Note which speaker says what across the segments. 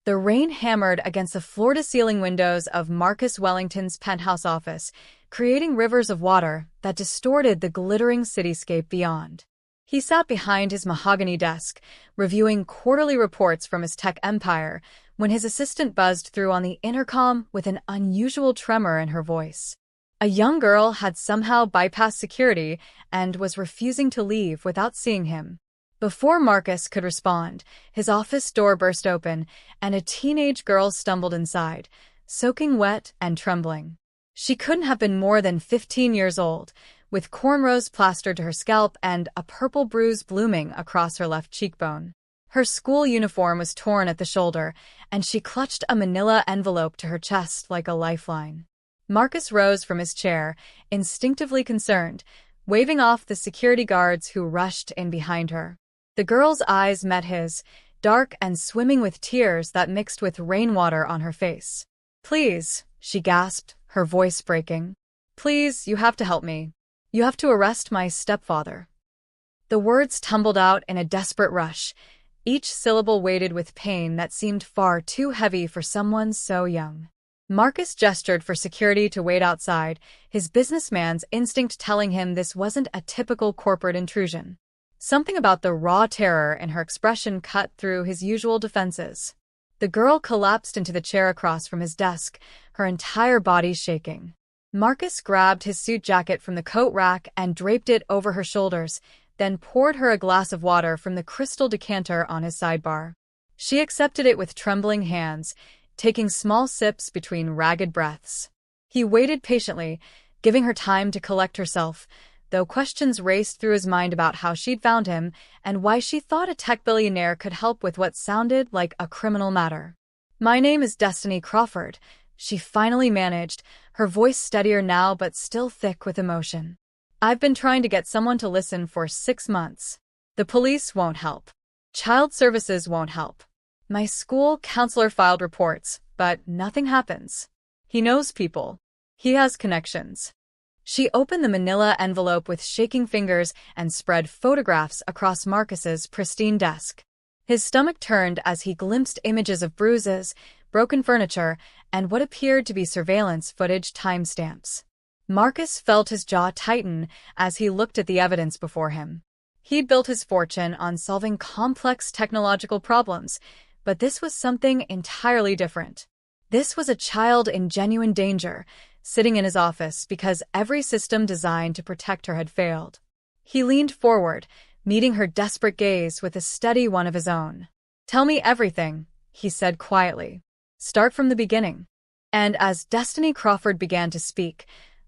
Speaker 1: The rain hammered against the floor-to-ceiling windows of Marcus Wellington's penthouse office, creating rivers of water that distorted the glittering cityscape beyond. He sat behind his mahogany desk, reviewing quarterly reports from his tech empire, when his assistant buzzed through on the intercom with an unusual tremor in her voice. A young girl had somehow bypassed security and was refusing to leave without seeing him. Before Marcus could respond, his office door burst open, and a teenage girl stumbled inside, soaking wet and trembling. She couldn't have been more than 15 years old, with cornrows plastered to her scalp and a purple bruise blooming across her left cheekbone. Her school uniform was torn at the shoulder, and she clutched a manila envelope to her chest like a lifeline. Marcus rose from his chair, instinctively concerned, waving off the security guards who rushed in behind her. The girl's eyes met his, dark and swimming with tears that mixed with rainwater on her face. "Please," she gasped, her voice breaking. "Please, you have to help me. You have to arrest my stepfather." The words tumbled out in a desperate rush, each syllable weighted with pain that seemed far too heavy for someone so young. Marcus gestured for security to wait outside, his businessman's instinct telling him this wasn't a typical corporate intrusion. Something about the raw terror in her expression cut through his usual defenses. The girl collapsed into the chair across from his desk, her entire body shaking. Marcus grabbed his suit jacket from the coat rack and draped it over her shoulders, then poured her a glass of water from the crystal decanter on his sidebar. She accepted it with trembling hands, taking small sips between ragged breaths. He waited patiently, giving her time to collect herself, though questions raced through his mind about how she'd found him and why she thought a tech billionaire could help with what sounded like a criminal matter. "My name is Destiny Crawford," she finally managed, her voice steadier now but still thick with emotion. "I've been trying to get someone to listen for 6 months. The police won't help. Child services won't help. My school counselor filed reports, but nothing happens. He knows people. He has connections." She opened the manila envelope with shaking fingers and spread photographs across Marcus's pristine desk. His stomach turned as he glimpsed images of bruises, broken furniture, and what appeared to be surveillance footage timestamps. Marcus felt his jaw tighten as he looked at the evidence before him. He'd built his fortune on solving complex technological problems, but this was something entirely different. This was a child in genuine danger, sitting in his office because every system designed to protect her had failed. He leaned forward, meeting her desperate gaze with a steady one of his own. "Tell me everything," he said quietly. "Start from the beginning." And as Destiny Crawford began to speak,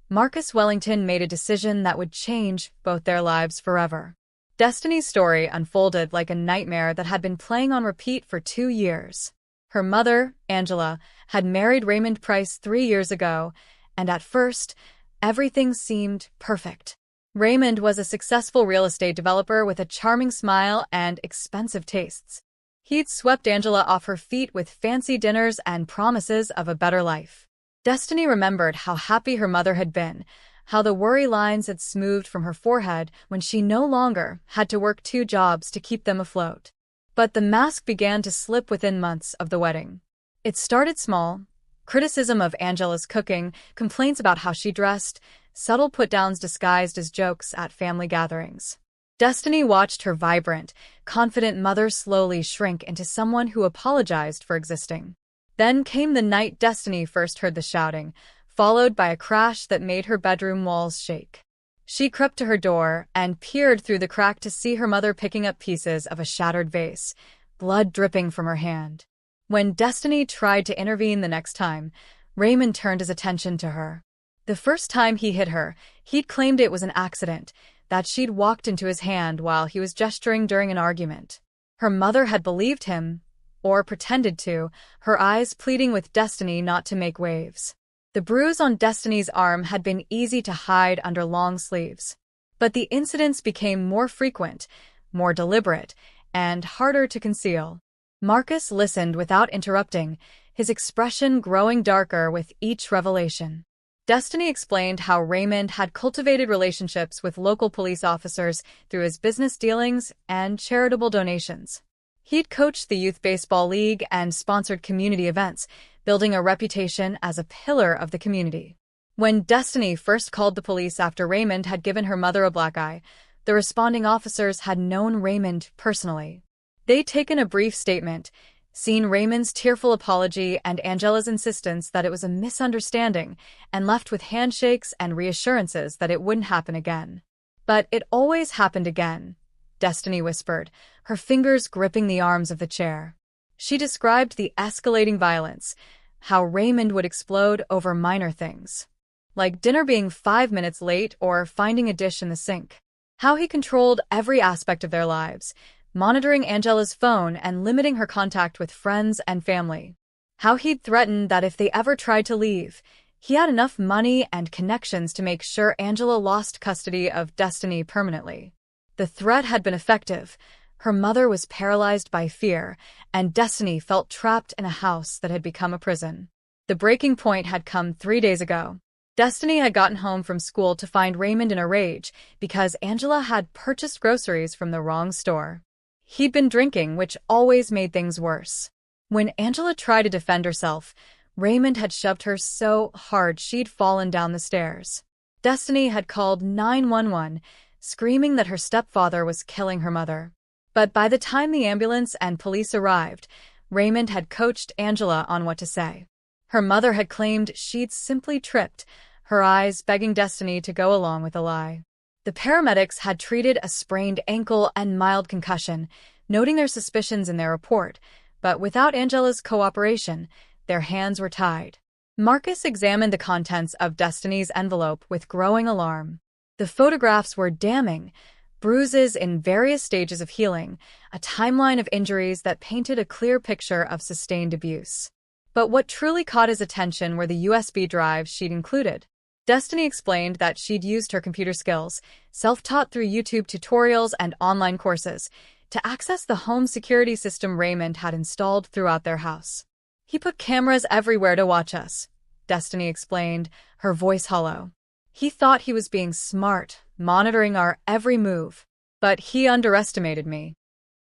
Speaker 1: Marcus Wellington made a decision that would change both their lives forever. Destiny's story unfolded like a nightmare that had been playing on repeat for 2 years. Her mother, Angela, had married Raymond Price 3 years ago, and at first, everything seemed perfect. Raymond was a successful real estate developer with a charming smile and expensive tastes. He'd swept Angela off her feet with fancy dinners and promises of a better life. Destiny remembered how happy her mother had been, how the worry lines had smoothed from her forehead when she no longer had to work 2 jobs to keep them afloat. But the mask began to slip within months of the wedding. It started small. Criticism of Angela's cooking, complaints about how she dressed, subtle put-downs disguised as jokes at family gatherings. Destiny watched her vibrant, confident mother slowly shrink into someone who apologized for existing. Then came the night Destiny first heard the shouting, followed by a crash that made her bedroom walls shake. She crept to her door and peered through the crack to see her mother picking up pieces of a shattered vase, blood dripping from her hand. When Destiny tried to intervene the next time, Raymond turned his attention to her. The first time he hit her, he'd claimed it was an accident, that she'd walked into his hand while he was gesturing during an argument. Her mother had believed him, or pretended to, her eyes pleading with Destiny not to make waves. The bruise on Destiny's arm had been easy to hide under long sleeves. But the incidents became more frequent, more deliberate, and harder to conceal. Marcus listened without interrupting, his expression growing darker with each revelation. Destiny explained how Raymond had cultivated relationships with local police officers through his business dealings and charitable donations. He'd coached the youth baseball league and sponsored community events, building a reputation as a pillar of the community. When Destiny first called the police after Raymond had given her mother a black eye, the responding officers had known Raymond personally. They'd taken a brief statement, seen Raymond's tearful apology and Angela's insistence that it was a misunderstanding, and left with handshakes and reassurances that it wouldn't happen again. But it always happened again, Destiny whispered, her fingers gripping the arms of the chair. She described the escalating violence, how Raymond would explode over minor things, like dinner being 5 minutes late or finding a dish in the sink. How he controlled every aspect of their lives, monitoring Angela's phone and limiting her contact with friends and family. How he'd threatened that if they ever tried to leave, he had enough money and connections to make sure Angela lost custody of Destiny permanently. The threat had been effective. Her mother was paralyzed by fear, and Destiny felt trapped in a house that had become a prison. The breaking point had come 3 days ago. Destiny had gotten home from school to find Raymond in a rage because Angela had purchased groceries from the wrong store. He'd been drinking, which always made things worse. When Angela tried to defend herself, Raymond had shoved her so hard she'd fallen down the stairs. Destiny had called 911, screaming that her stepfather was killing her mother. But by the time the ambulance and police arrived, Raymond had coached Angela on what to say. Her mother had claimed she'd simply tripped, her eyes begging Destiny to go along with the lie. The paramedics had treated a sprained ankle and mild concussion, noting their suspicions in their report, but without Angela's cooperation, their hands were tied. Marcus examined the contents of Destiny's envelope with growing alarm. The photographs were damning, bruises in various stages of healing, a timeline of injuries that painted a clear picture of sustained abuse. But what truly caught his attention were the USB drives she'd included. Destiny explained that she'd used her computer skills, self-taught through YouTube tutorials and online courses, to access the home security system Raymond had installed throughout their house. He put cameras everywhere to watch us, Destiny explained, her voice hollow. He thought he was being smart, monitoring our every move, but he underestimated me.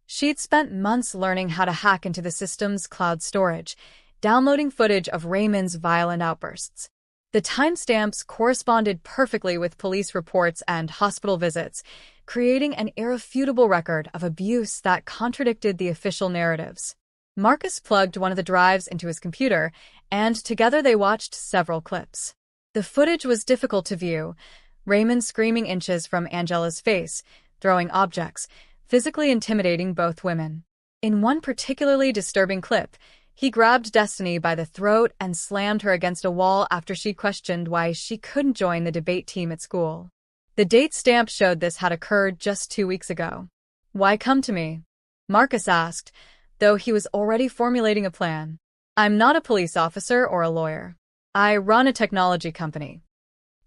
Speaker 1: She'd spent months learning how to hack into the system's cloud storage, downloading footage of Raymond's violent outbursts. The timestamps corresponded perfectly with police reports and hospital visits, creating an irrefutable record of abuse that contradicted the official narratives. Marcus plugged one of the drives into his computer, and together they watched several clips. The footage was difficult to view, Raymond screaming inches from Angela's face, throwing objects, physically intimidating both women. In one particularly disturbing clip, he grabbed Destiny by the throat and slammed her against a wall after she questioned why she couldn't join the debate team at school. The date stamp showed this had occurred just 2 weeks ago. "Why come to me?" Marcus asked, though he was already formulating a plan. "I'm not a police officer or a lawyer. I run a technology company."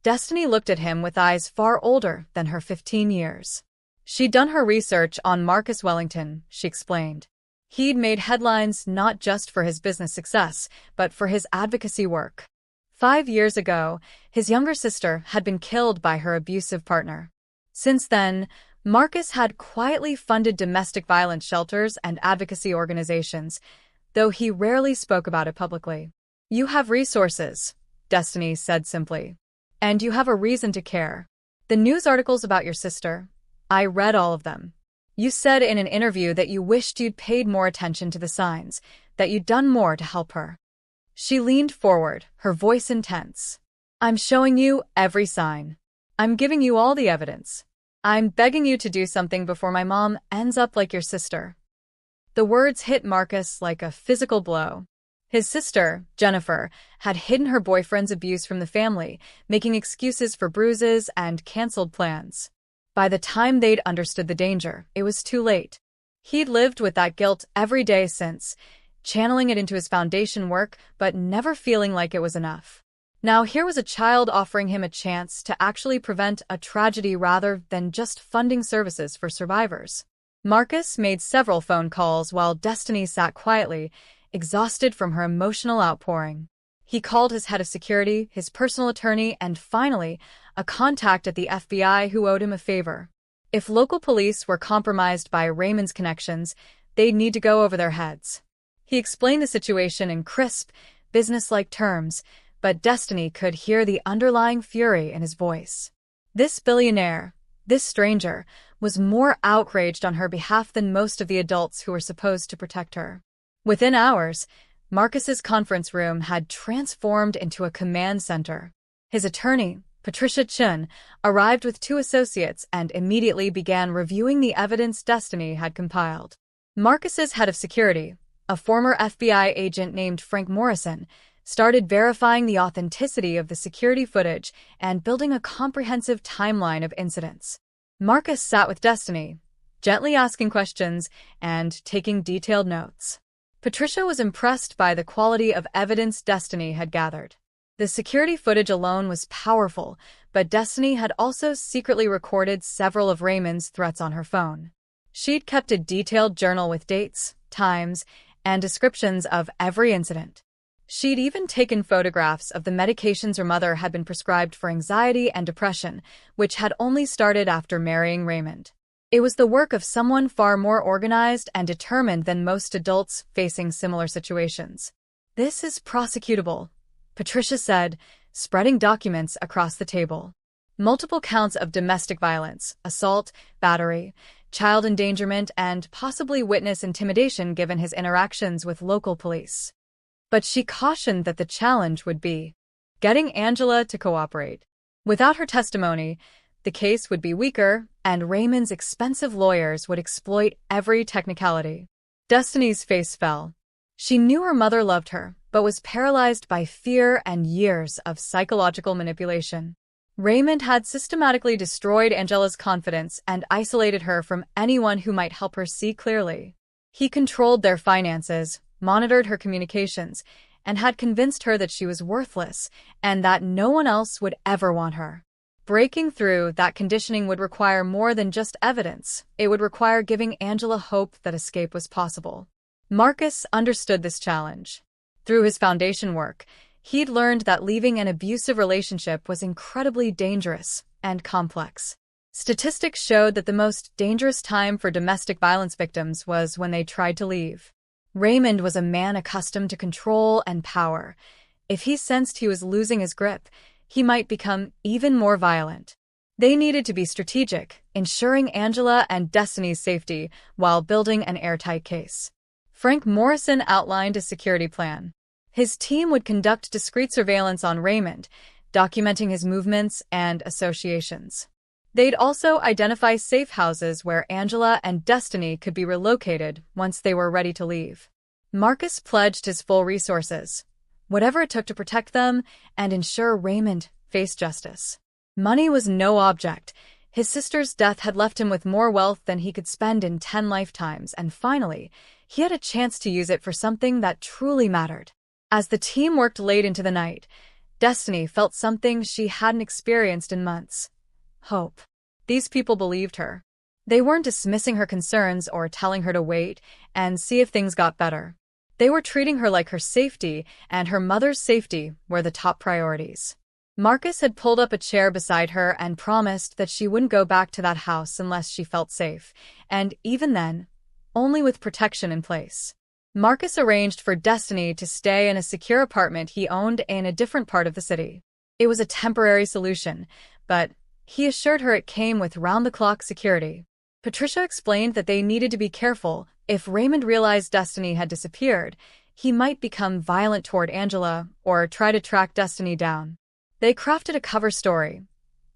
Speaker 1: Destiny looked at him with eyes far older than her 15 years. She'd done her research on Marcus Wellington, she explained. He'd made headlines not just for his business success, but for his advocacy work. 5 years ago, his younger sister had been killed by her abusive partner. Since then, Marcus had quietly funded domestic violence shelters and advocacy organizations, though he rarely spoke about it publicly. "You have resources," Destiny said simply. "And you have a reason to care. The news articles about your sister, I read all of them. You said in an interview that you wished you'd paid more attention to the signs, that you'd done more to help her." She leaned forward, her voice intense. "I'm showing you every sign. I'm giving you all the evidence. I'm begging you to do something before my mom ends up like your sister." The words hit Marcus like a physical blow. His sister, Jennifer, had hidden her boyfriend's abuse from the family, making excuses for bruises and canceled plans. By the time they'd understood the danger, it was too late. He'd lived with that guilt every day since, channeling it into his foundation work, but never feeling like it was enough. Now here was a child offering him a chance to actually prevent a tragedy rather than just funding services for survivors. Marcus made several phone calls while Destiny sat quietly, exhausted from her emotional outpouring. He called his head of security, his personal attorney, and finally, a contact at the FBI who owed him a favor. If local police were compromised by Raymond's connections, they'd need to go over their heads. He explained the situation in crisp, business-like terms, but Destiny could hear the underlying fury in his voice. This billionaire, this stranger, was more outraged on her behalf than most of the adults who were supposed to protect her. Within hours, Marcus's conference room had transformed into a command center. His attorney, Patricia Chun, arrived with 2 associates and immediately began reviewing the evidence Destiny had compiled. Marcus's head of security, a former FBI agent named Frank Morrison, started verifying the authenticity of the security footage and building a comprehensive timeline of incidents. Marcus sat with Destiny, gently asking questions and taking detailed notes. Patricia was impressed by the quality of evidence Destiny had gathered. The security footage alone was powerful, but Destiny had also secretly recorded several of Raymond's threats on her phone. She'd kept a detailed journal with dates, times, and descriptions of every incident. She'd even taken photographs of the medications her mother had been prescribed for anxiety and depression, which had only started after marrying Raymond. It was the work of someone far more organized and determined than most adults facing similar situations. "This is prosecutable," Patricia said, spreading documents across the table. Multiple counts of domestic violence, assault, battery, child endangerment, and possibly witness intimidation given his interactions with local police. But she cautioned that the challenge would be getting Angela to cooperate. Without her testimony, the case would be weaker, and Raymond's expensive lawyers would exploit every technicality. Destiny's face fell. She knew her mother loved her, but was paralyzed by fear and years of psychological manipulation. Raymond had systematically destroyed Angela's confidence and isolated her from anyone who might help her see clearly. He controlled their finances, monitored her communications, and had convinced her that she was worthless and that no one else would ever want her. Breaking through that conditioning would require more than just evidence. It would require giving Angela hope that escape was possible. Marcus understood this challenge. Through his foundation work, he'd learned that leaving an abusive relationship was incredibly dangerous and complex. Statistics showed that the most dangerous time for domestic violence victims was when they tried to leave. Raymond was a man accustomed to control and power. If he sensed he was losing his grip, he might become even more violent. They needed to be strategic, ensuring Angela and Destiny's safety while building an airtight case. Frank Morrison outlined a security plan. His team would conduct discreet surveillance on Raymond, documenting his movements and associations. They'd also identify safe houses where Angela and Destiny could be relocated once they were ready to leave. Marcus pledged his full resources, whatever it took to protect them and ensure Raymond faced justice. Money was no object. His sister's death had left him with more wealth than he could spend in 10 lifetimes, and finally, he had a chance to use it for something that truly mattered. As the team worked late into the night, Destiny felt something she hadn't experienced in months. Hope. These people believed her. They weren't dismissing her concerns or telling her to wait and see if things got better. They were treating her like her safety and her mother's safety were the top priorities. Marcus had pulled up a chair beside her and promised that she wouldn't go back to that house unless she felt safe, and even then, only with protection in place. Marcus arranged for Destiny to stay in a secure apartment he owned in a different part of the city. It was a temporary solution, but he assured her it came with round-the-clock security. Patricia explained that they needed to be careful. If Raymond realized Destiny had disappeared, he might become violent toward Angela or try to track Destiny down. They crafted a cover story.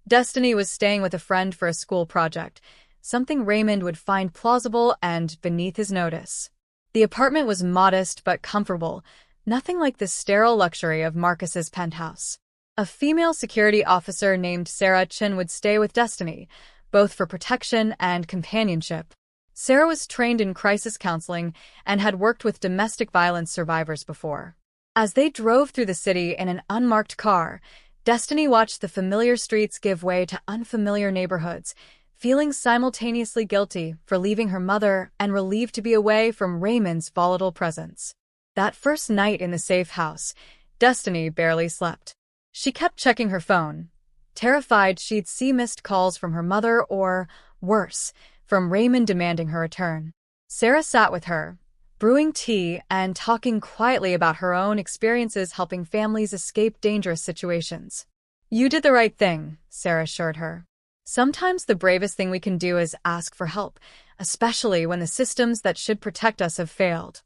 Speaker 1: Destiny was staying with a friend for a school project, something Raymond would find plausible and beneath his notice. The apartment was modest but comfortable, nothing like the sterile luxury of Marcus's penthouse. A female security officer named Sarah Chin would stay with Destiny, both for protection and companionship. Sarah was trained in crisis counseling and had worked with domestic violence survivors before. As they drove through the city in an unmarked car, Destiny watched the familiar streets give way to unfamiliar neighborhoods, feeling simultaneously guilty for leaving her mother and relieved to be away from Raymond's volatile presence. That first night in the safe house, Destiny barely slept. She kept checking her phone, terrified she'd see missed calls from her mother or, worse, from Raymond demanding her return. Sarah sat with her, brewing tea and talking quietly about her own experiences helping families escape dangerous situations. "You did the right thing," Sarah assured her. "Sometimes the bravest thing we can do is ask for help, especially when the systems that should protect us have failed."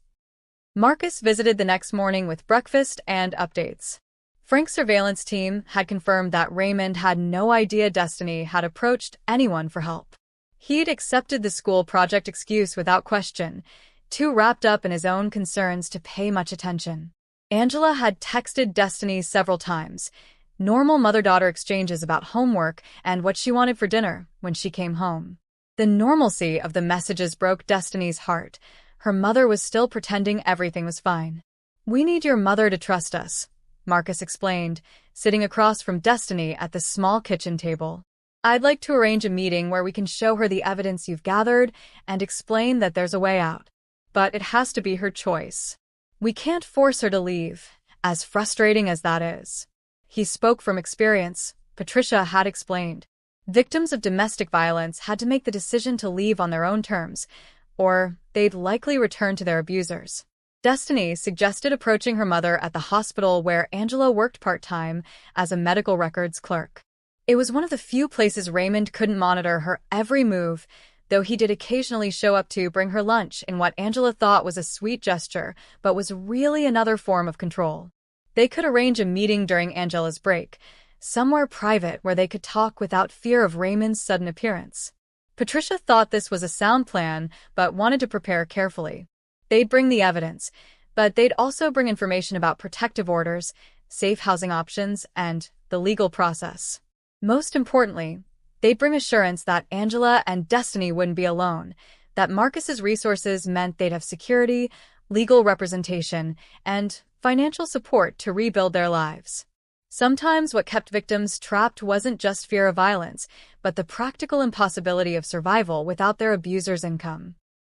Speaker 1: Marcus visited the next morning with breakfast and updates. Frank's surveillance team had confirmed that Raymond had no idea Destiny had approached anyone for help. He'd accepted the school project excuse without question, too wrapped up in his own concerns to pay much attention. Angela had texted Destiny several times, normal mother-daughter exchanges about homework and what she wanted for dinner when she came home. The normalcy of the messages broke Destiny's heart. Her mother was still pretending everything was fine. "We need your mother to trust us," Marcus explained, sitting across from Destiny at the small kitchen table. "I'd like to arrange a meeting where we can show her the evidence you've gathered and explain that there's a way out. But it has to be her choice. We can't force her to leave, as frustrating as that is." He spoke from experience, Patricia had explained. Victims of domestic violence had to make the decision to leave on their own terms, or they'd likely return to their abusers. Destiny suggested approaching her mother at the hospital where Angela worked part-time as a medical records clerk. It was one of the few places Raymond couldn't monitor her every move, though he did occasionally show up to bring her lunch in what Angela thought was a sweet gesture, but was really another form of control. They could arrange a meeting during Angela's break, somewhere private where they could talk without fear of Raymond's sudden appearance. Patricia thought this was a sound plan, but wanted to prepare carefully. They'd bring the evidence, but they'd also bring information about protective orders, safe housing options, and the legal process. Most importantly, they'd bring assurance that Angela and Destiny wouldn't be alone, that Marcus's resources meant they'd have security, legal representation, and financial support to rebuild their lives. Sometimes what kept victims trapped wasn't just fear of violence, but the practical impossibility of survival without their abuser's income.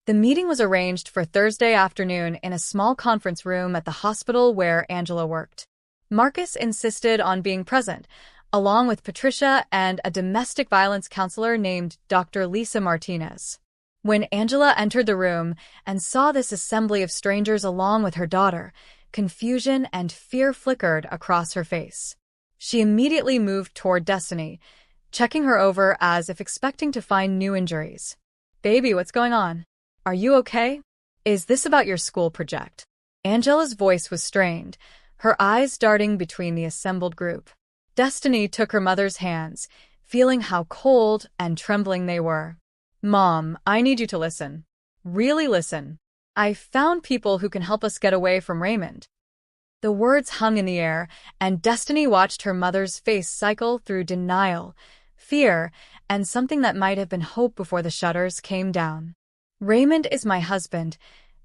Speaker 1: The meeting was arranged for Thursday afternoon in a small conference room at the hospital where Angela worked. Marcus insisted on being present, along with Patricia and a domestic violence counselor named Dr. Lisa Martinez. When Angela entered the room and saw this assembly of strangers along with her daughter, confusion and fear flickered across her face. She immediately moved toward Destiny, checking her over as if expecting to find new injuries. "Baby, what's going on? Are you okay? Is this about your school project?" Angela's voice was strained, her eyes darting between the assembled group. Destiny took her mother's hands, feeling how cold and trembling they were. "Mom, I need you to listen. Really listen. I found people who can help us get away from Raymond." The words hung in the air, and Destiny watched her mother's face cycle through denial, fear, and something that might have been hope before the shutters came down. "Raymond is my husband,"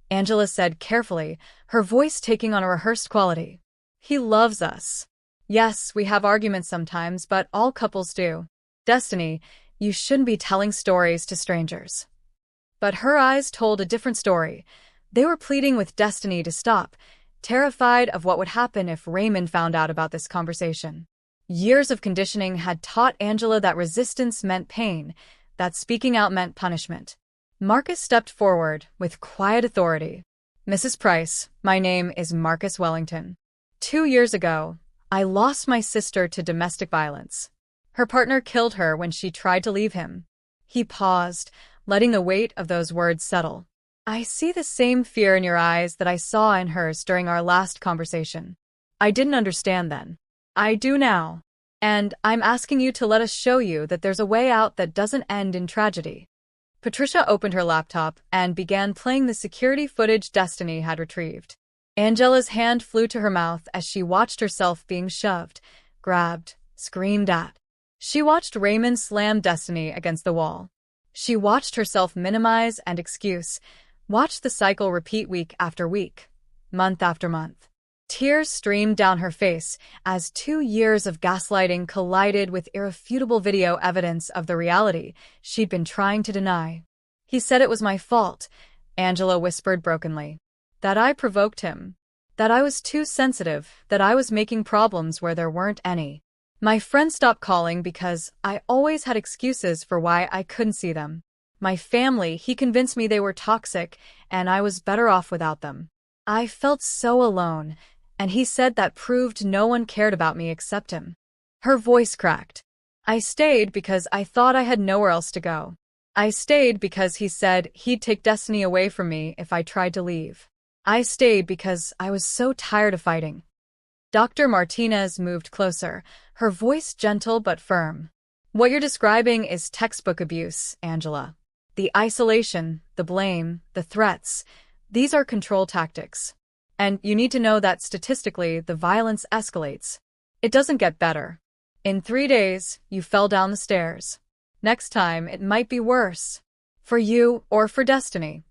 Speaker 1: Angela said carefully, her voice taking on a rehearsed quality. "He loves us. Yes, we have arguments sometimes, but all couples do. Destiny, you shouldn't be telling stories to strangers." But her eyes told a different story. They were pleading with Destiny to stop, terrified of what would happen if Raymond found out about this conversation. Years of conditioning had taught Angela that resistance meant pain, that speaking out meant punishment. Marcus stepped forward with quiet authority. "Mrs. Price, my name is Marcus Wellington. 2 years ago, I lost my sister to domestic violence. Her partner killed her when she tried to leave him." He paused, letting the weight of those words settle. "I see the same fear in your eyes that I saw in hers during our last conversation. I didn't understand then. I do now. And I'm asking you to let us show you that there's a way out that doesn't end in tragedy." Patricia opened her laptop and began playing the security footage Destiny had retrieved. Angela's hand flew to her mouth as she watched herself being shoved, grabbed, screamed at. She watched Raymond slam Destiny against the wall. She watched herself minimize and excuse, watched the cycle repeat week after week, month after month. Tears streamed down her face as 2 years of gaslighting collided with irrefutable video evidence of the reality she'd been trying to deny. "He said it was my fault," Angela whispered brokenly. "That I provoked him. That I was too sensitive, that I was making problems where there weren't any. My friends stopped calling because I always had excuses for why I couldn't see them. My family, he convinced me they were toxic, and I was better off without them. I felt so alone, and he said that proved no one cared about me except him. Her voice cracked. I stayed because I thought I had nowhere else to go. I stayed because he said he'd take Destiny away from me if I tried to leave. I stayed because I was so tired of fighting. Dr. Martinez moved closer, her voice gentle but firm. What you're describing is textbook abuse, Angela. The isolation, the blame, the threats, these are control tactics. And you need to know that statistically, the violence escalates. It doesn't get better. In 3 days, you fell down the stairs. Next time, it might be worse. For you or for Destiny.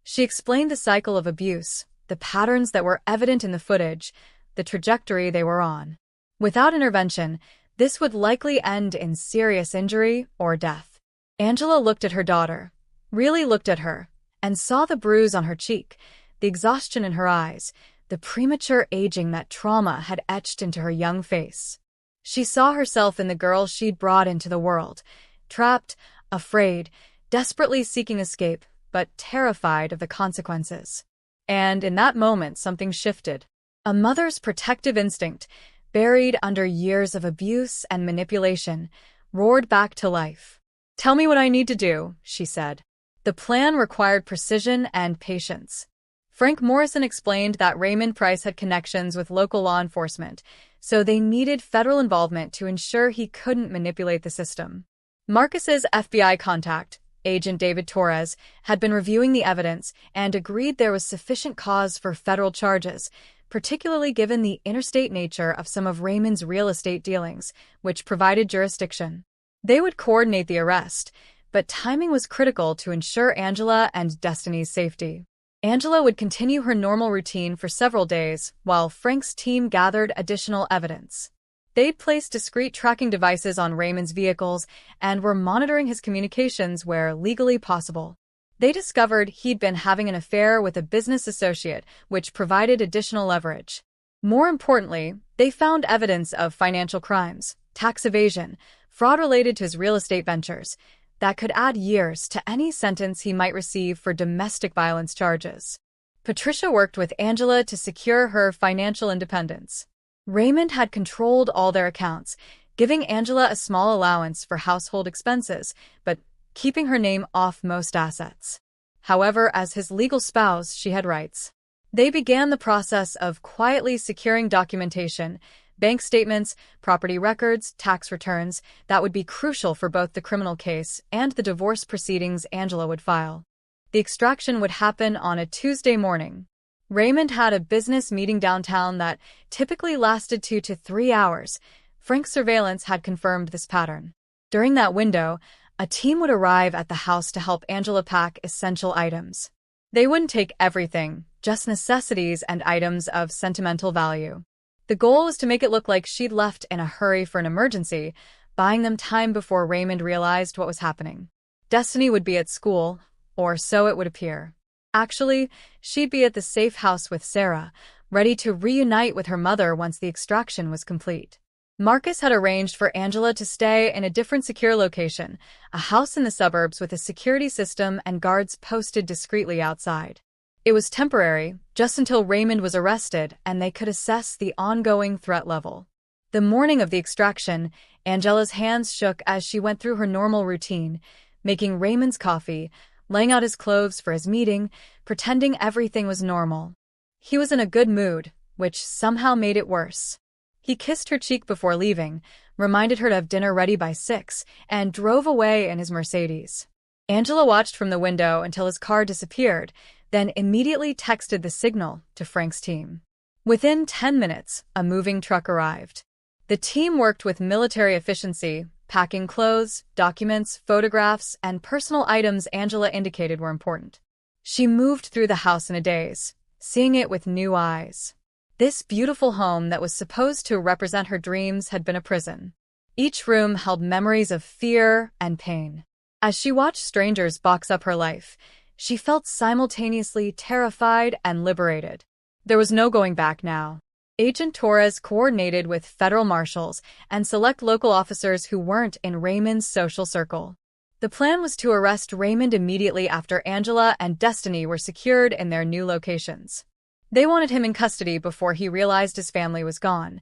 Speaker 1: She explained the cycle of abuse, the patterns that were evident in the footage, the trajectory they were on. Without intervention, this would likely end in serious injury or death. Angela looked at her daughter, really looked at her, and saw the bruise on her cheek, the exhaustion in her eyes, the premature aging that trauma had etched into her young face. She saw herself in the girl she'd brought into the world, trapped, afraid, desperately seeking escape, but terrified of the consequences. And in that moment, something shifted. A mother's protective instinct, buried under years of abuse and manipulation, roared back to life. "Tell me what I need to do," she said. The plan required precision and patience. Frank Morrison explained that Raymond Price had connections with local law enforcement, so they needed federal involvement to ensure he couldn't manipulate the system. Marcus's FBI contact, Agent David Torres, had been reviewing the evidence and agreed there was sufficient cause for federal charges, particularly given the interstate nature of some of Raymond's real estate dealings, which provided jurisdiction. They would coordinate the arrest, but timing was critical to ensure Angela and Destiny's safety. Angela would continue her normal routine for several days, while Frank's team gathered additional evidence. They'd placed discrete tracking devices on Raymond's vehicles and were monitoring his communications where legally possible. They discovered he'd been having an affair with a business associate, which provided additional leverage. More importantly, they found evidence of financial crimes, tax evasion, fraud related to his real estate ventures, that could add years to any sentence he might receive for domestic violence charges. Patricia worked with Angela to secure her financial independence. Raymond had controlled all their accounts, giving Angela a small allowance for household expenses, but keeping her name off most assets. However, as his legal spouse, she had rights. They began the process of quietly securing documentation, bank statements, property records, tax returns, that would be crucial for both the criminal case and the divorce proceedings Angela would file. The extraction would happen on a Tuesday morning. Raymond had a business meeting downtown that typically lasted 2 to 3 hours. Frank's surveillance had confirmed this pattern. During that window, a team would arrive at the house to help Angela pack essential items. They wouldn't take everything, just necessities and items of sentimental value. The goal was to make it look like she'd left in a hurry for an emergency, buying them time before Raymond realized what was happening. Destiny would be at school, or so it would appear. Actually, she'd be at the safe house with Sarah, ready to reunite with her mother once the extraction was complete. Marcus had arranged for Angela to stay in a different secure location, a house in the suburbs with a security system and guards posted discreetly outside. It was temporary, just until Raymond was arrested and they could assess the ongoing threat level. The morning of the extraction, Angela's hands shook as she went through her normal routine, making Raymond's coffee, laying out his clothes for his meeting, pretending everything was normal. He was in a good mood, which somehow made it worse. He kissed her cheek before leaving, reminded her to have dinner ready by 6, and drove away in his Mercedes. Angela watched from the window until his car disappeared, then immediately texted the signal to Frank's team. Within 10 minutes, a moving truck arrived. The team worked with military efficiency, packing clothes, documents, photographs, and personal items Angela indicated were important. She moved through the house in a daze, seeing it with new eyes. This beautiful home that was supposed to represent her dreams had been a prison. Each room held memories of fear and pain. As she watched strangers box up her life, she felt simultaneously terrified and liberated. There was no going back now. Agent Torres coordinated with federal marshals and select local officers who weren't in Raymond's social circle. The plan was to arrest Raymond immediately after Angela and Destiny were secured in their new locations. They wanted him in custody before he realized his family was gone,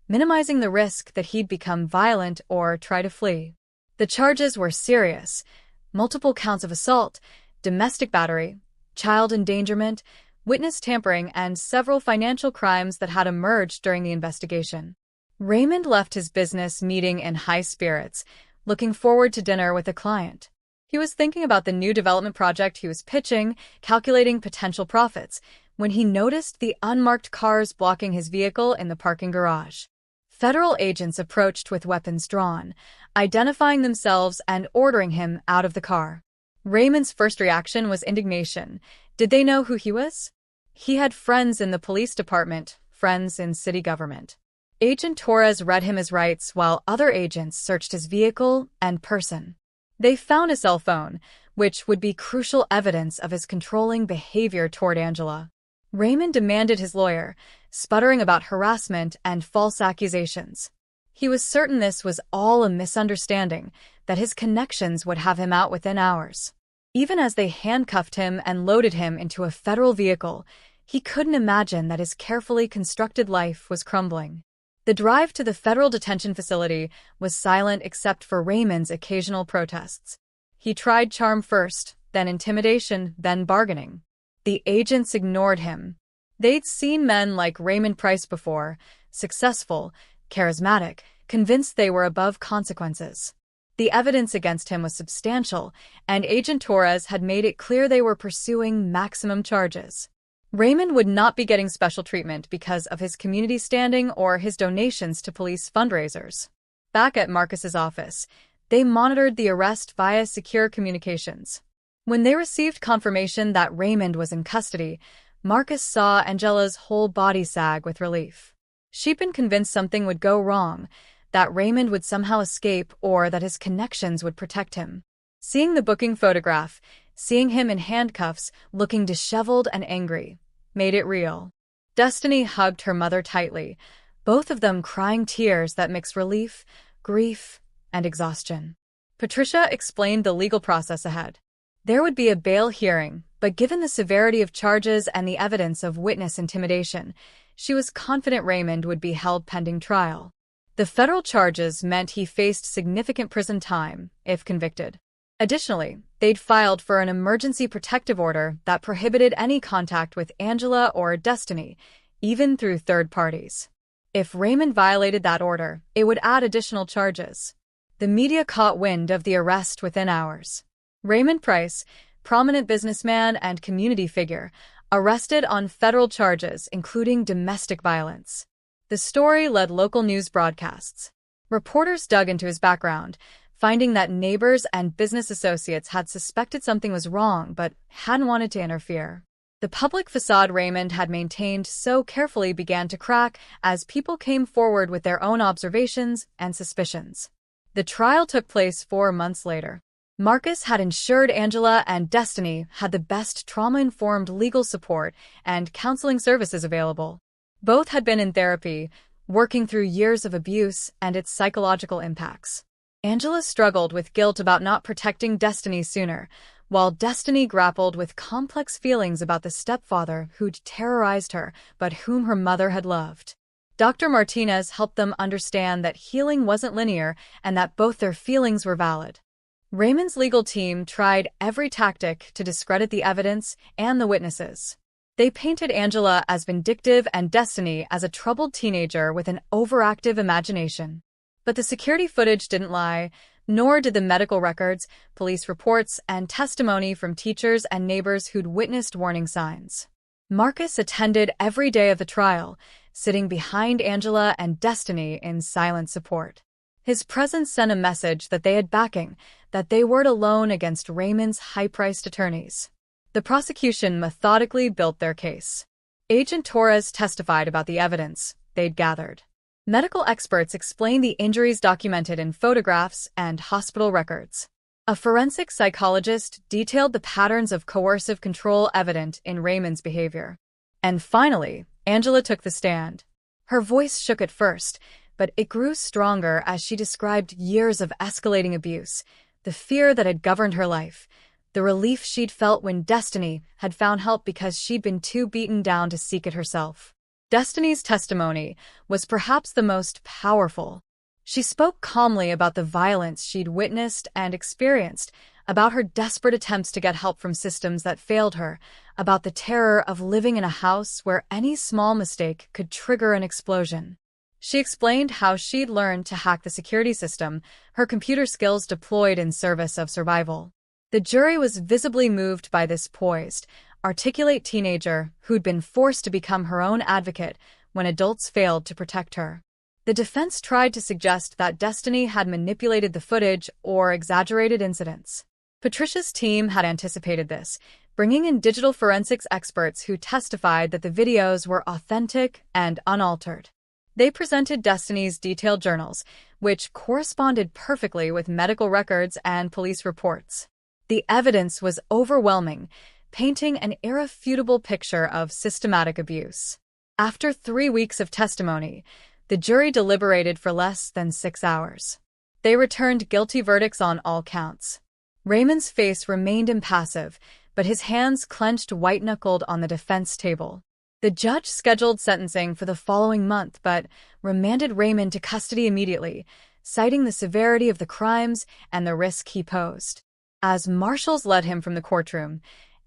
Speaker 1: minimizing the risk that he'd become violent or try to flee. The charges were serious: multiple counts of assault, domestic battery, child endangerment, witness tampering, and several financial crimes that had emerged during the investigation. Raymond left his business meeting in high spirits, looking forward to dinner with a client. He was thinking about the new development project he was pitching, calculating potential profits, when he noticed the unmarked cars blocking his vehicle in the parking garage. Federal agents approached with weapons drawn, identifying themselves and ordering him out of the car. Raymond's first reaction was indignation. Did they know who he was? He had friends in the police department, friends in city government. Agent Torres read him his rights while other agents searched his vehicle and person. They found a cell phone, which would be crucial evidence of his controlling behavior toward Angela. Raymond demanded his lawyer, sputtering about harassment and false accusations. He was certain this was all a misunderstanding, that his connections would have him out within hours. Even as they handcuffed him and loaded him into a federal vehicle, he couldn't imagine that his carefully constructed life was crumbling. The drive to the federal detention facility was silent except for Raymond's occasional protests. He tried charm first, then intimidation, then bargaining. The agents ignored him. They'd seen men like Raymond Price before, successful, charismatic, convinced they were above consequences. The evidence against him was substantial, and Agent Torres had made it clear they were pursuing maximum charges. Raymond would not be getting special treatment because of his community standing or his donations to police fundraisers. Back at Marcus's office, they monitored the arrest via secure communications. When they received confirmation that Raymond was in custody, Marcus saw Angela's whole body sag with relief. She'd been convinced something would go wrong, that Raymond would somehow escape or that his connections would protect him. Seeing the booking photograph, seeing him in handcuffs, looking disheveled and angry, made it real. Destiny hugged her mother tightly, both of them crying tears that mixed relief, grief, and exhaustion. Patricia explained the legal process ahead. There would be a bail hearing, but given the severity of charges and the evidence of witness intimidation, she was confident Raymond would be held pending trial. The federal charges meant he faced significant prison time, if convicted. Additionally, they'd filed for an emergency protective order that prohibited any contact with Angela or Destiny, even through third parties. If Raymond violated that order, it would add additional charges. The media caught wind of the arrest within hours. Raymond Price, prominent businessman and community figure, arrested on federal charges including domestic violence. The story led local news broadcasts. Reporters dug into his background, finding that neighbors and business associates had suspected something was wrong but hadn't wanted to interfere. The public facade Raymond had maintained so carefully began to crack as people came forward with their own observations and suspicions. The trial took place 4 months later. Marcus had ensured Angela and Destiny had the best trauma-informed legal support and counseling services available. Both had been in therapy, working through years of abuse and its psychological impacts. Angela struggled with guilt about not protecting Destiny sooner, while Destiny grappled with complex feelings about the stepfather who'd terrorized her but whom her mother had loved. Dr. Martinez helped them understand that healing wasn't linear and that both their feelings were valid. Raymond's legal team tried every tactic to discredit the evidence and the witnesses. They painted Angela as vindictive and Destiny as a troubled teenager with an overactive imagination. But the security footage didn't lie, nor did the medical records, police reports, and testimony from teachers and neighbors who'd witnessed warning signs. Marcus attended every day of the trial, sitting behind Angela and Destiny in silent support. His presence sent a message that they had backing, that they weren't alone against Raymond's high-priced attorneys. The prosecution methodically built their case. Agent Torres testified about the evidence they'd gathered. Medical experts explained the injuries documented in photographs and hospital records. A forensic psychologist detailed the patterns of coercive control evident in Raymond's behavior. And finally, Angela took the stand. Her voice shook at first, but it grew stronger as she described years of escalating abuse, the fear that had governed her life, the relief she'd felt when Destiny had found help because she'd been too beaten down to seek it herself. Destiny's testimony was perhaps the most powerful. She spoke calmly about the violence she'd witnessed and experienced, about her desperate attempts to get help from systems that failed her, about the terror of living in a house where any small mistake could trigger an explosion. She explained how she'd learned to hack the security system, her computer skills deployed in service of survival. The jury was visibly moved by this poised, articulate teenager who'd been forced to become her own advocate when adults failed to protect her. The defense tried to suggest that Destiny had manipulated the footage or exaggerated incidents. Patricia's team had anticipated this, bringing in digital forensics experts who testified that the videos were authentic and unaltered. They presented Destiny's detailed journals, which corresponded perfectly with medical records and police reports. The evidence was overwhelming, painting an irrefutable picture of systematic abuse. After 3 weeks of testimony, the jury deliberated for less than 6 hours. They returned guilty verdicts on all counts. Raymond's face remained impassive, but his hands clenched white-knuckled on the defense table. The judge scheduled sentencing for the following month, but remanded Raymond to custody immediately, citing the severity of the crimes and the risk he posed. As marshals led him from the courtroom,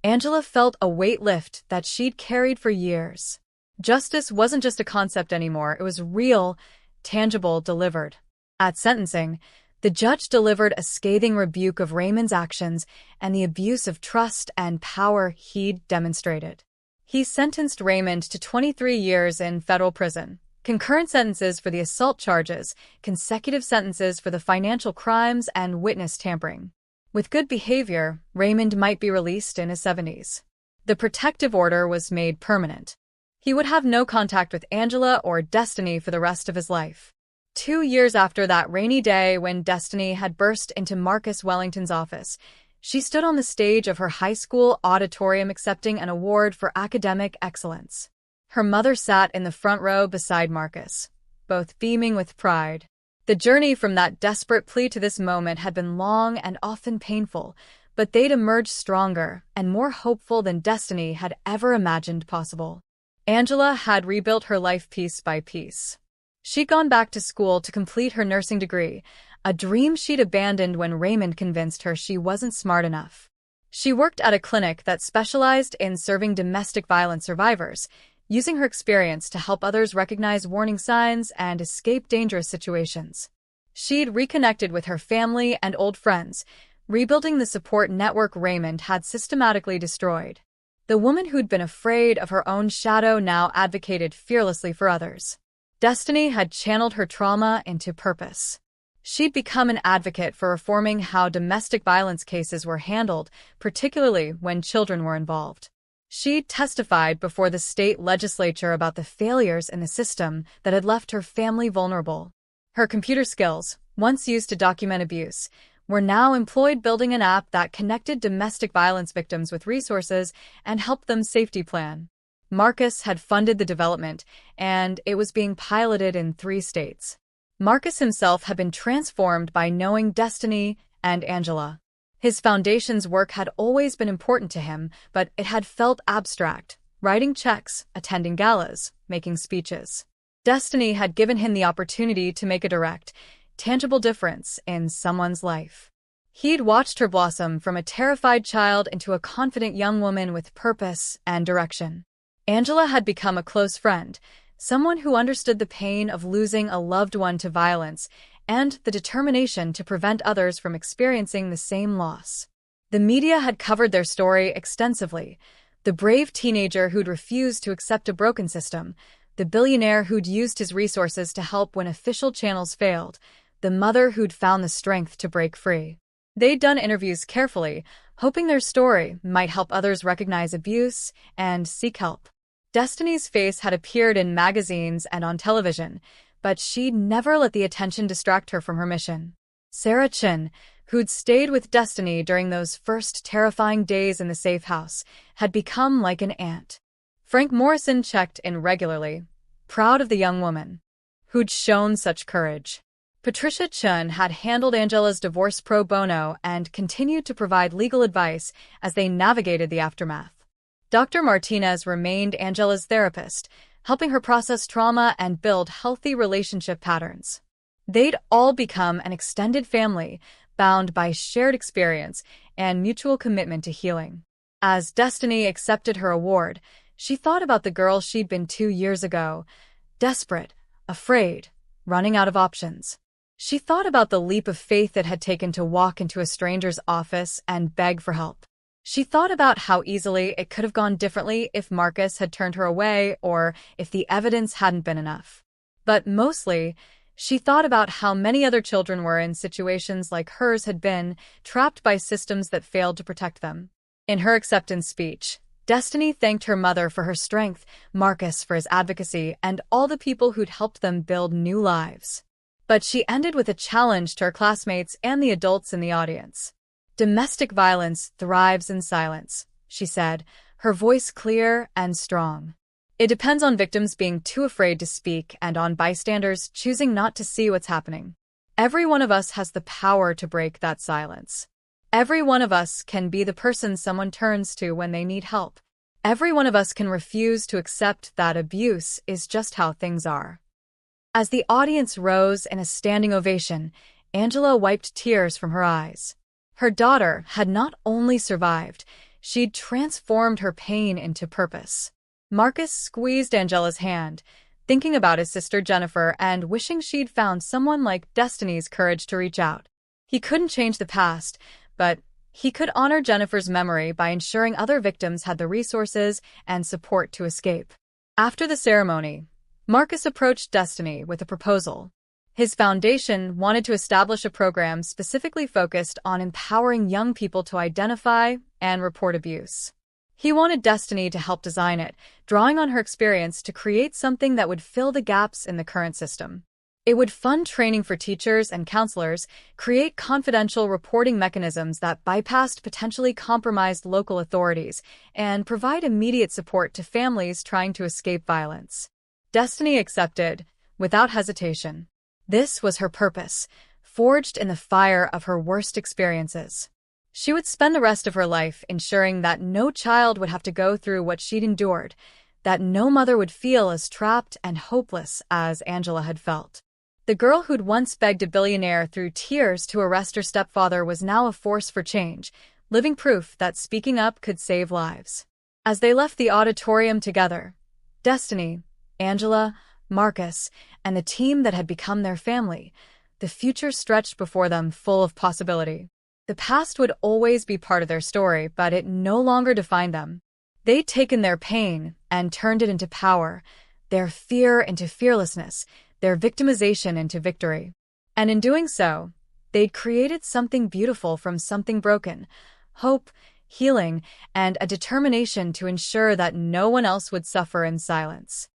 Speaker 1: Angela felt a weight lift that she'd carried for years. Justice wasn't just a concept anymore, it was real, tangible, delivered. At sentencing, the judge delivered a scathing rebuke of Raymond's actions and the abuse of trust and power he'd demonstrated. He sentenced Raymond to 23 years in federal prison, concurrent sentences for the assault charges, consecutive sentences for the financial crimes and witness tampering. With good behavior, Raymond might be released in his 70s. The protective order was made permanent. He would have no contact with Angela or Destiny for the rest of his life. 2 years after that rainy day when Destiny had burst into Marcus Wellington's office, she stood on the stage of her high school auditorium accepting an award for academic excellence. Her mother sat in the front row beside Marcus, both beaming with pride. The journey from that desperate plea to this moment had been long and often painful, but they'd emerged stronger and more hopeful than Destiny had ever imagined possible. Angela had rebuilt her life piece by piece. She'd gone back to school to complete her nursing degree, a dream she'd abandoned when Raymond convinced her she wasn't smart enough. She worked at a clinic that specialized in serving domestic violence survivors, using her experience to help others recognize warning signs and escape dangerous situations. She'd reconnected with her family and old friends, rebuilding the support network Raymond had systematically destroyed. The woman who'd been afraid of her own shadow now advocated fearlessly for others. Destiny had channeled her trauma into purpose. She'd become an advocate for reforming how domestic violence cases were handled, particularly when children were involved. She testified before the state legislature about the failures in the system that had left her family vulnerable. Her computer skills, once used to document abuse, were now employed building an app that connected domestic violence victims with resources and helped them safety plan. Marcus had funded the development, and it was being piloted in 3 states. Marcus himself had been transformed by knowing Destiny and Angela. His foundation's work had always been important to him, but it had felt abstract, writing checks, attending galas, making speeches. Destiny had given him the opportunity to make a direct, tangible difference in someone's life. He'd watched her blossom from a terrified child into a confident young woman with purpose and direction. Angela had become a close friend, someone who understood the pain of losing a loved one to violence and the determination to prevent others from experiencing the same loss. The media had covered their story extensively. The brave teenager who'd refused to accept a broken system, the billionaire who'd used his resources to help when official channels failed, the mother who'd found the strength to break free. They'd done interviews carefully, hoping their story might help others recognize abuse and seek help. Destiny's face had appeared in magazines and on television, but she'd never let the attention distract her from her mission. Sarah Chin, who'd stayed with Destiny during those first terrifying days in the safe house, had become like an aunt. Frank Morrison checked in regularly, proud of the young woman who'd shown such courage. Patricia Chun had handled Angela's divorce pro bono and continued to provide legal advice as they navigated the aftermath. Dr. Martinez remained Angela's therapist, helping her process trauma and build healthy relationship patterns. They'd all become an extended family, bound by shared experience and mutual commitment to healing. As Destiny accepted her award, she thought about the girl she'd been 2 years ago, desperate, afraid, running out of options. She thought about the leap of faith it had taken to walk into a stranger's office and beg for help. She thought about how easily it could have gone differently if Marcus had turned her away or if the evidence hadn't been enough. But mostly, she thought about how many other children were in situations like hers had been, trapped by systems that failed to protect them. In her acceptance speech, Destiny thanked her mother for her strength, Marcus for his advocacy, and all the people who'd helped them build new lives. But she ended with a challenge to her classmates and the adults in the audience. Domestic violence thrives in silence, she said, her voice clear and strong. It depends on victims being too afraid to speak and on bystanders choosing not to see what's happening. Every one of us has the power to break that silence. Every one of us can be the person someone turns to when they need help. Every one of us can refuse to accept that abuse is just how things are. As the audience rose in a standing ovation, Angela wiped tears from her eyes. Her daughter had not only survived, she'd transformed her pain into purpose. Marcus squeezed Angela's hand, thinking about his sister Jennifer and wishing she'd found someone like Destiny's courage to reach out. He couldn't change the past, but he could honor Jennifer's memory by ensuring other victims had the resources and support to escape. After the ceremony, Marcus approached Destiny with a proposal. His foundation wanted to establish a program specifically focused on empowering young people to identify and report abuse. He wanted Destiny to help design it, drawing on her experience to create something that would fill the gaps in the current system. It would fund training for teachers and counselors, create confidential reporting mechanisms that bypassed potentially compromised local authorities, and provide immediate support to families trying to escape violence. Destiny accepted, without hesitation. This was her purpose, forged in the fire of her worst experiences. She would spend the rest of her life ensuring that no child would have to go through what she'd endured, that no mother would feel as trapped and hopeless as Angela had felt. The girl who'd once begged a billionaire through tears to arrest her stepfather was now a force for change, living proof that speaking up could save lives. As they left the auditorium together, Destiny, Angela, Marcus, and the team that had become their family, the future stretched before them full of possibility. The past would always be part of their story, but it no longer defined them. They'd taken their pain and turned it into power, their fear into fearlessness, their victimization into victory. And in doing so, they'd created something beautiful from something broken, hope, healing, and a determination to ensure that no one else would suffer in silence.